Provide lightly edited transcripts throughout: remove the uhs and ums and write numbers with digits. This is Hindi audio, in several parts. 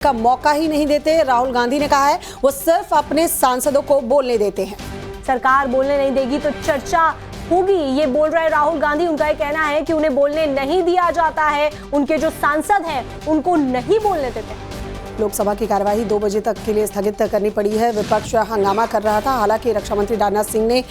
का मौका ही नहीं देते। राहुल गांधी ने कहा है वो सिर्फ अपने सांसदों को बोलने देते हैं। सरकार बोलने नहीं देगी तो चर्चा होगी, ये बोल रहे राहुल गांधी। उनका ये कहना है कि उन्हें बोलने नहीं दिया जाता है, उनके जो सांसद हैं उनको नहीं बोलने देते। लोकसभा की कार्यवाही 2 बजे तक के लिए स्थगित करनी पड़ी है। विपक्ष हंगामा कर रहा था। हालांकि रक्षा मंत्री राजनाथ सिंह ने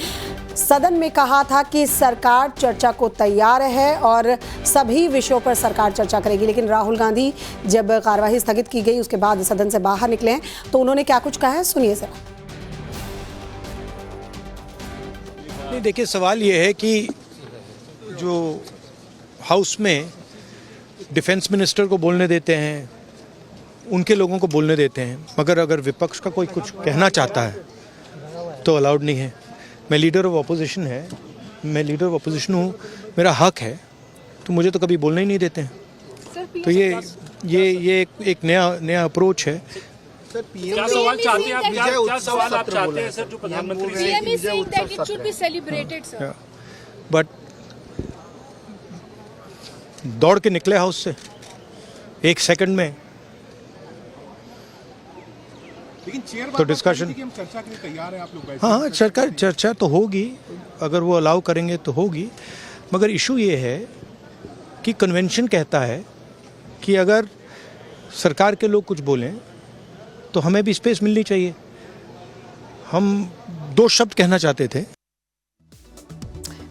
सदन में कहा था कि सरकार चर्चा को तैयार है और सभी विषयों पर सरकार चर्चा करेगी। लेकिन राहुल गांधी जब कार्यवाही स्थगित की गई उसके बाद सदन से बाहर निकले हैं तो उन्होंने क्या कुछ कहा है, सुनिए जरा। नहीं, देखिए, सवाल ये है कि जो हाउस में डिफेंस मिनिस्टर को बोलने देते हैं, उनके लोगों को बोलने देते हैं, मगर अगर विपक्ष का कोई कुछ कहना चाहता है तो अलाउड नहीं है। मैं लीडर ऑफ अपोजिशन हूँ, मेरा हक है, तो मुझे तो कभी बोलने ही नहीं देते हैं। तो ये एक नया अप्रोच है। सर, क्या सवाल चाहते हैं आप? क्या सवाल आप चाहते हैं सर, जो प्रधानमंत्री से? बट दौड़ के निकले हाउस से 1 सेकंड में, तो डिस्कशन चर्चा के लिए तैयार है आप लोग? हाँ, चर्चा तो होगी, अगर वो अलाउ करेंगे तो होगी। मगर इशू ये है कि कन्वेंशन कहता है कि अगर सरकार के लोग कुछ बोलें तो हमें भी स्पेस मिलनी चाहिए। हम 2 शब्द कहना चाहते थे।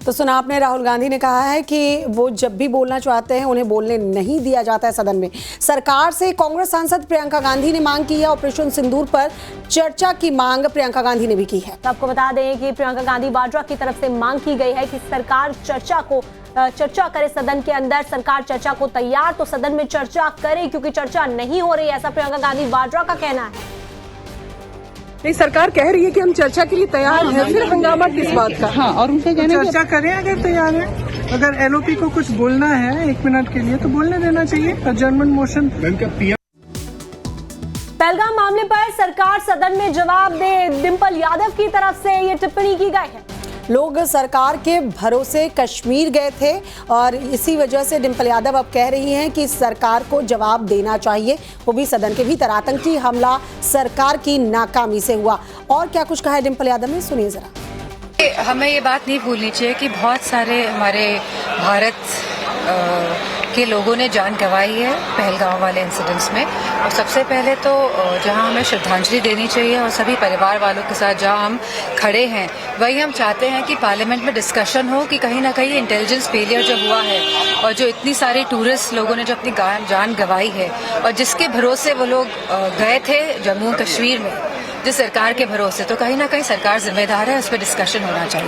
तो सुना आपने, राहुल गांधी ने कहा है कि वो जब भी बोलना चाहते हैं उन्हें बोलने नहीं दिया जाता है सदन में। सरकार से कांग्रेस सांसद प्रियंका गांधी ने मांग की है। ऑपरेशन सिंदूर पर चर्चा की मांग प्रियंका गांधी ने भी की है। तो आपको बता दें कि प्रियंका गांधी वाड्रा की तरफ से मांग की गई है कि सरकार चर्चा करे सदन के अंदर। सरकार चर्चा को तैयार तो सदन में चर्चा करे, क्योंकि चर्चा नहीं हो रही, ऐसा प्रियंका गांधी वाड्रा का कहना है। नहीं, सरकार कह रही है कि हम चर्चा के लिए तैयार हैं, फिर हंगामा किस बात का? हाँ, और उनका कहना है चर्चा करें अगर तैयार है। अगर एलओपी को कुछ बोलना है 1 मिनट के लिए तो बोलने देना चाहिए। अजर्नमेंट मोशन। पहलगाम मामले पर सरकार सदन में जवाब दे, डिंपल यादव की तरफ से ये टिप्पणी की गई है। लोग सरकार के भरोसे कश्मीर गए थे और इसी वजह से डिंपल यादव अब कह रही हैं कि सरकार को जवाब देना चाहिए, वो भी सदन के भीतर। आतंकी हमला सरकार की नाकामी से हुआ। और क्या कुछ कहा है डिंपल यादव ने, सुनिए जरा। हमें ये बात नहीं भूलनी चाहिए कि बहुत सारे हमारे भारत के लोगों ने जान गंवाई है पहलगाम वाले इंसिडेंट्स में। और सबसे पहले तो जहां हमें श्रद्धांजलि देनी चाहिए और सभी परिवार वालों के साथ जहां हम खड़े हैं, वही हम चाहते हैं कि पार्लियामेंट में डिस्कशन हो कि कहीं ना कहीं इंटेलिजेंस फेलियर जो हुआ है और जो इतनी सारी टूरिस्ट लोगों ने जो अपनी जान गंवाई है और जिसके भरोसे वो लोग गए थे जम्मू कश्मीर में, जिस सरकार के भरोसे, तो कहीं ना कहीं सरकार जिम्मेदार है, उस पर डिस्कशन होना चाहिए।